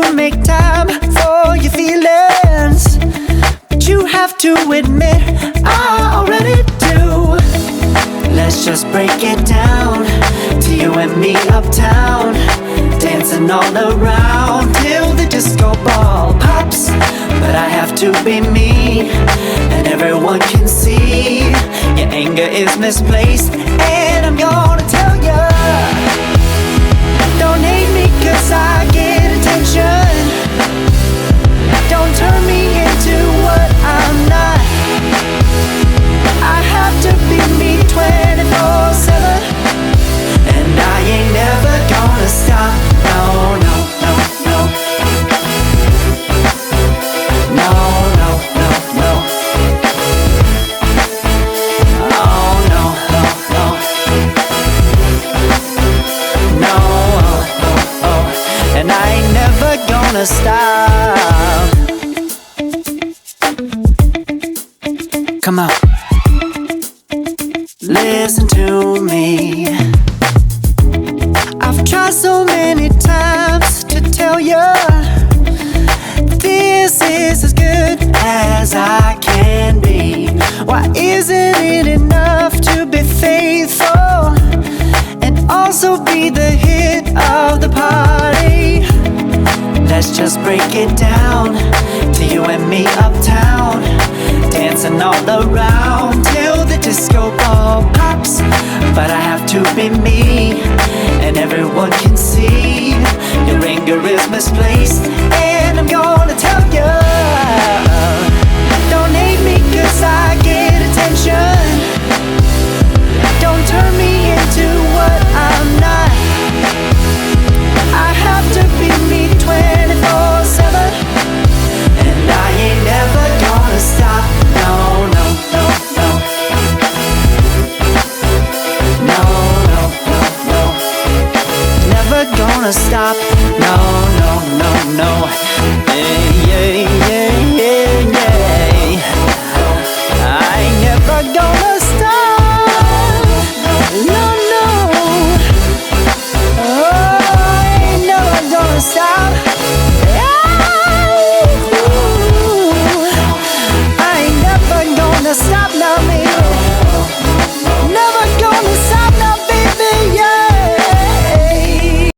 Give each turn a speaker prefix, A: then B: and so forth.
A: to make time for your feelings, but you have to admit I already do. Let's just break it down to you and me uptown, dancing all around till the disco ball pops. But I have to be me, and everyone can see your anger is misplaced, and I'm gonna tell ya, don't hate me 'cause I get attention. Don't turn me into what I'm not. I have to be me 24/7, and I ain't never gonna stop. No, no, no, no. No, no, no, no. Oh, no, no, no. No, oh, oh, oh. And I ain't never gonna stop. Come on. Listen to me. I've tried so many times to tell you this is as good as I can be. Why isn't it enough to be faithful and also be the hit of the party? Let's just break it down to you and me uptown, dancing all around till the disco ball pops. But I have to be me, and everyone can see your anger is misplaced, and I'm gonna tell you, don't hate me 'cause I get attention. Don't turn me into what I'm not. I have to be me 24/7, and I ain't never gonna stop. No, no, no, no. No, no, no, no. Never gonna stop. No, no, no, no. Yeah, yeah, yeah, yeah, yeah. I ain't never gonna stop. No, no. Oh, I ain't never gonna stop. I ain't never gonna stop loving.